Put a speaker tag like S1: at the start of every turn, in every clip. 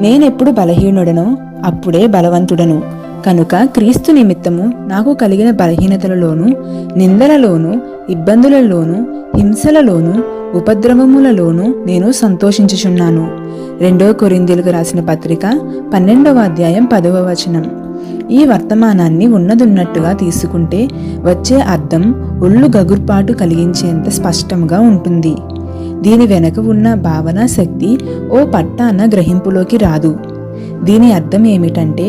S1: నేనెప్పుడు బలహీనుడనో అప్పుడే బలవంతుడను. కనుక క్రీస్తు నిమిత్తము నాకు కలిగిన బలహీనతలలోనూ, నిందలలోనూ, ఇబ్బందులలోనూ, హింసలలోనూ, ఉపద్రవములలోనూ నేను సంతోషించుచున్నాను. 2 కొరింథీయులకు రాసిన పత్రిక 12వ అధ్యాయం 10వ వచనం. ఈ వర్తమానాన్ని ఉన్నదున్నట్టుగా తీసుకుంటే వచ్చే అర్థం ఒళ్ళు గగుర్పాటు కలిగించేంత స్పష్టంగా ఉంటుంది. దీని వెనక ఉన్న భావనా శక్తి ఓ పట్టాన గ్రహింపులోకి రాదు. దీని అర్థం ఏమిటంటే,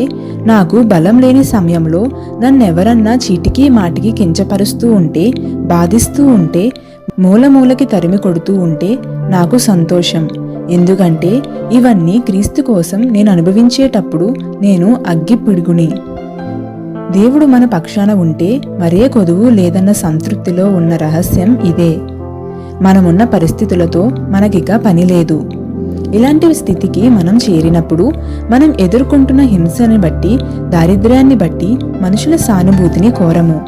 S1: నాకు బలం లేని సమయంలో నన్నెవరన్నా చీటికి మాటికి కించపరుస్తూ ఉంటే, బాధిస్తూ ఉంటే, మూలమూలకి తరిమి కొడుతూ ఉంటే నాకు సంతోషం. ఎందుకంటే ఇవన్నీ క్రీస్తు కోసం నేను అనుభవించేటప్పుడు నేను అగ్గి పిడుగుని. దేవుడు మన పక్షాన ఉంటే మరే కొదువు లేదన్న సంతృప్తిలో ఉన్న రహస్యం ఇదే. మనమున్న పరిస్థితులతో మనకిక పని లేదు. ఇలాంటి స్థితికి మనం చేరినప్పుడు మనం ఎదుర్కొంటున్న హింసని బట్టి, దారిద్ర్యాన్ని బట్టి మనుషుల సానుభూతిని కోరము.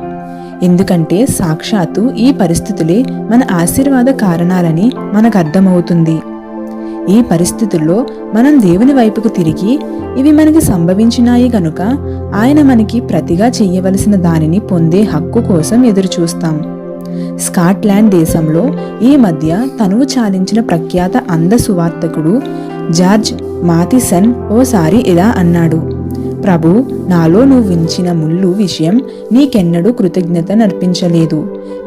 S1: ఎందుకంటే సాక్షాత్తు ఈ పరిస్థితులే మన ఆశీర్వాద కారణాలని మనకు అర్థమవుతుంది. ఈ పరిస్థితుల్లో మనం దేవుని వైపుకు తిరిగి ఇవి మనకి సంభవించినాయి గనుక ఆయన మనకి ప్రతిగా చెయ్యవలసిన దానిని పొందే హక్కు కోసం ఎదురుచూస్తాం. స్కాట్లాండ్ దేశంలో ఈ మధ్య తనువు చాలించిన ప్రఖ్యాత అంధ సువార్తకుడు జార్జ్ మాథిసన్ ఓసారి ఇలా అన్నాడు: ప్రభు, నాలో నువ్వు ఉంచిన ముళ్ళు విషయం నీకెన్నడూ కృతజ్ఞత నర్పించలేదు.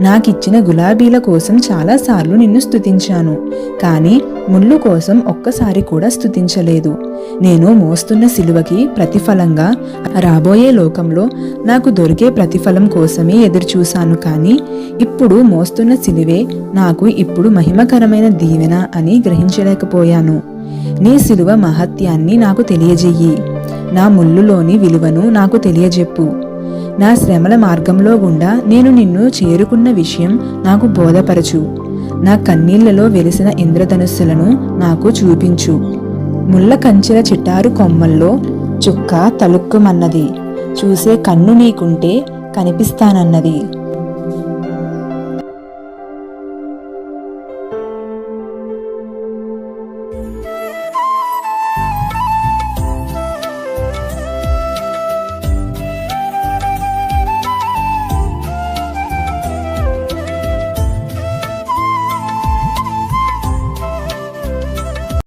S1: నాకిచ్చిన గులాబీల కోసం చాలాసార్లు నిన్ను స్తుతించాను, కానీ ముళ్ళు కోసం ఒక్కసారి కూడా స్తుతించలేదు. నేను మోస్తున్న సిలువకి ప్రతిఫలంగా రాబోయే లోకంలో నాకు దొరికే ప్రతిఫలం కోసమే ఎదురుచూశాను, కానీ ఇప్పుడు మోస్తున్న సిలువే నాకు ఇప్పుడు మహిమకరమైన దీవెన అని గ్రహించలేకపోయాను. నీ సిలువ మహత్యాన్ని నాకు తెలియజెయ్యి. నా ముళ్ళులోని విలువను నాకు తెలియజెప్పు. నా శ్రమల మార్గంలో గుండా నేను నిన్ను చేరుకున్న విషయం నాకు బోధపరచు. నా కన్నీళ్లలో వెలిసిన ఇంద్రధనుస్సులను నాకు చూపించు. ముళ్ళ కంచెల చిటారు కొమ్మల్లో చుక్క తలుక్కుమన్నది. చూసే కన్ను నీకుంటే కనిపిస్తానన్నది.